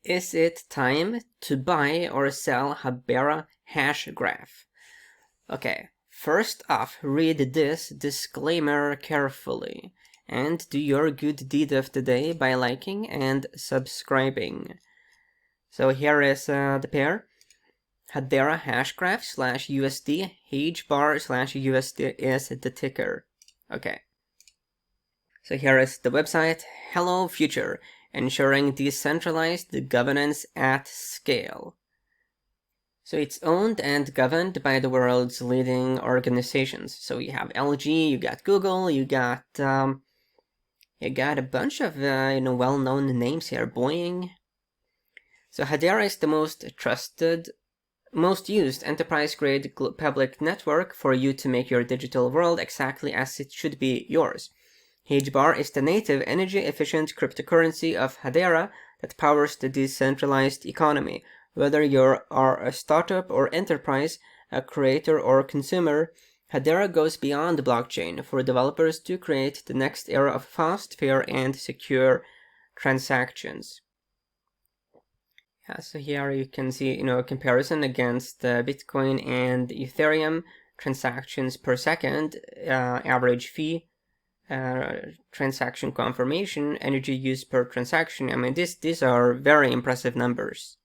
Is it time to buy or sell Hedera Hashgraph? Okay, first off, read this disclaimer carefully and do your good deed of the day by liking and subscribing. So here is the pair. Hedera Hashgraph / USD, HBAR / USD is the ticker. Okay. So here is the website. Hello Future, ensuring decentralized governance at scale. So it's owned and governed by the world's leading organizations. So you have LG, you got Google, you got a bunch of well-known names here. Boeing. So Hedera is the most trusted, most used enterprise-grade public network for you to make your digital world exactly as it should be yours. HBAR is the native energy-efficient cryptocurrency of Hedera that powers the decentralized economy. Whether you are a startup or enterprise, a creator or consumer, Hedera goes beyond the blockchain for developers to create the next era of fast, fair, and secure transactions. Yeah, so here you can see, a comparison against Bitcoin and Ethereum, transactions per second, average fee, transaction confirmation, energy use per transaction. I mean, these are very impressive numbers.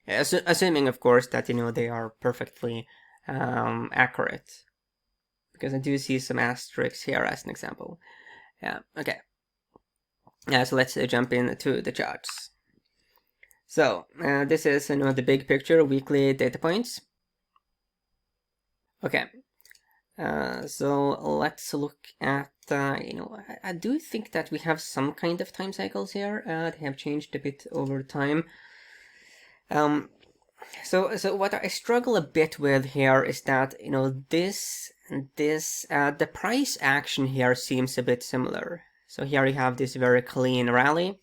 Assuming, of course, that, they are perfectly accurate. Because I do see some asterisks here as an example. Yeah, okay. So let's jump into the charts. So, this is, the big picture, weekly data points. Okay. So let's look at, I do think that we have some kind of time cycles here. They have changed a bit over time. So what I struggle a bit with here is that, the price action here seems a bit similar. So here you have this very clean rally.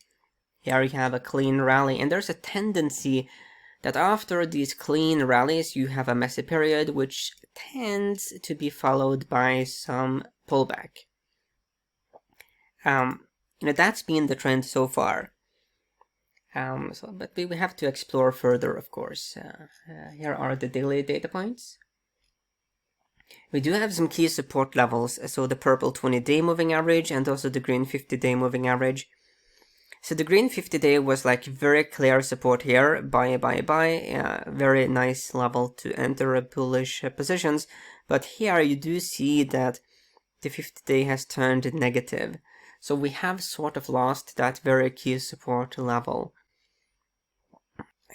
Here you have a clean rally, and there's a tendency that after these clean rallies, you have a messy period, which tends to be followed by some pullback. That's been the trend so far. But we have to explore further, of course. Here are the daily data points. We do have some key support levels, so the purple 20-day moving average and also the green 50-day moving average. So the green 50-day was like very clear support here, buy, very nice level to enter bullish positions. But here you do see that the 50-day has turned negative. So we have sort of lost that very key support level.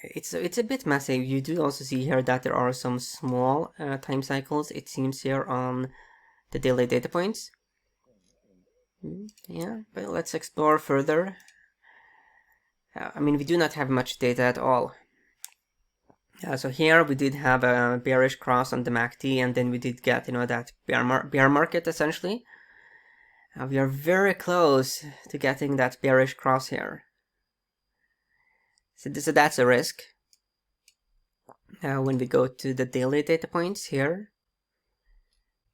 It's a bit messy. You do also see here that there are some small time cycles, it seems, here on the daily data points. Yeah, but let's explore further. I mean, we do not have much data at all. So here we did have a bearish cross on the MACD, and then we did get, that bear market essentially. We are very close to getting that bearish cross here. So that's a risk. When we go to the daily data points here,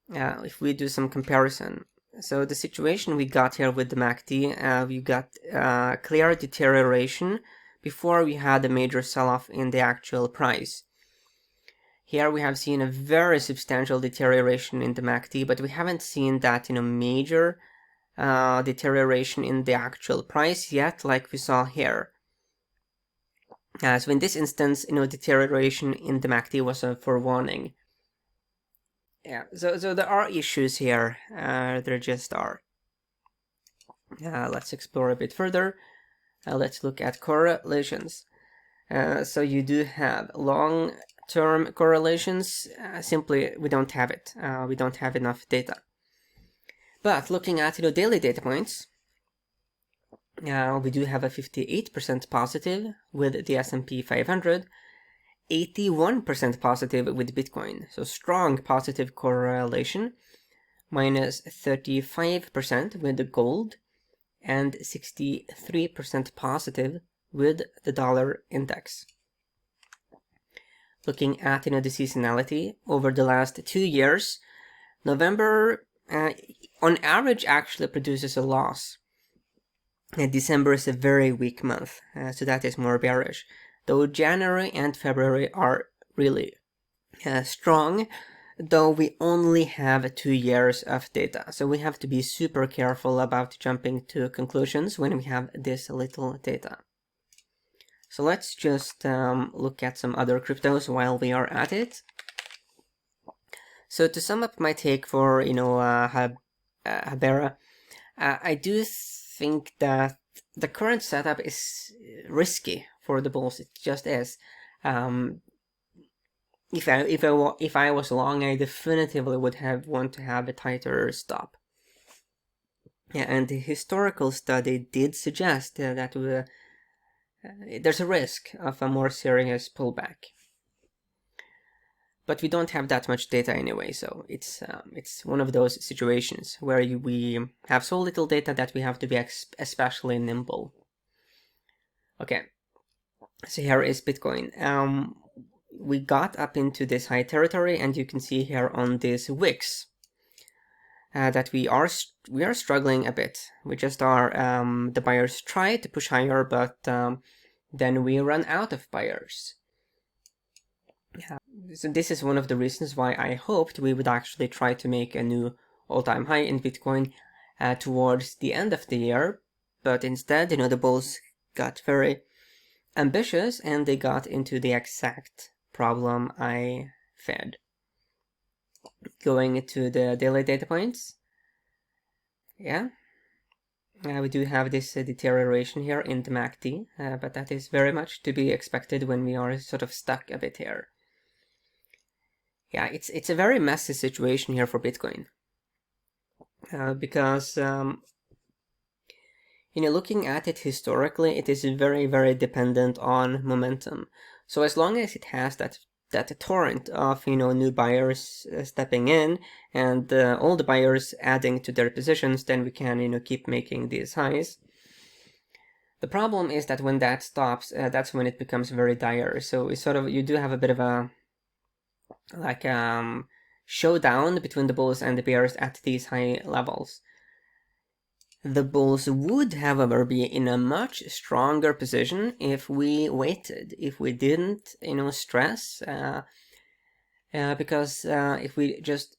if we do some comparison. So the situation we got here with the MACD, we got clear deterioration before we had a major sell-off in the actual price. Here we have seen a very substantial deterioration in the MACD, but we haven't seen that, major deterioration in the actual price yet, like we saw here. So in this instance, deterioration in the MACD was a forewarning. Yeah, so there are issues here. There just are. Let's explore a bit further. Let's look at correlations. So you do have long-term correlations. Simply, we don't have it. We don't have enough data. But looking at daily data points, we do have a 58% positive with the S&P 500. 81% positive with Bitcoin, so strong positive correlation, minus 35% with the gold, and 63% positive with the dollar index. Looking at the seasonality over the last 2 years, November on average actually produces a loss. December is a very weak month, so that is more bearish. Though January and February are really strong, though we only have 2 years of data. So we have to be super careful about jumping to conclusions when we have this little data. So let's just look at some other cryptos while we are at it. So to sum up my take for, Hedera, I do think that the current setup is risky for the bulls. It just is. If I was long, I definitively would want to have a tighter stop. Yeah, and the historical study did suggest that there's a risk of a more serious pullback. But we don't have that much data anyway, so it's one of those situations where we have so little data that we have to be especially nimble. Okay, so here is Bitcoin. We got up into this high territory, and you can see here on this wicks that we are struggling a bit. We just are the buyers try to push higher, but then we run out of buyers. Yeah. So this is one of the reasons why I hoped we would actually try to make a new all-time high in Bitcoin towards the end of the year, but instead, the bulls got very ambitious and they got into the exact problem I feared. Going to the daily data points, yeah, we do have this deterioration here in the MACD, but that is very much to be expected when we are sort of stuck a bit here. Yeah, it's a very messy situation here for Bitcoin, because looking at it historically, it is very, very dependent on momentum. So as long as it has that torrent of new buyers stepping in and all the buyers adding to their positions, then we can keep making these highs. The problem is that when that stops, that's when it becomes very dire. So it's you do have a bit of a showdown between the bulls and the bears at these high levels. The bulls would, however, be in a much stronger position if we waited, if we didn't, stress, because if we just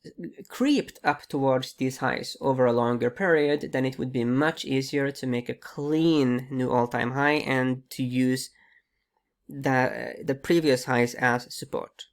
creeped up towards these highs over a longer period, then it would be much easier to make a clean new all-time high and to use the previous highs as support.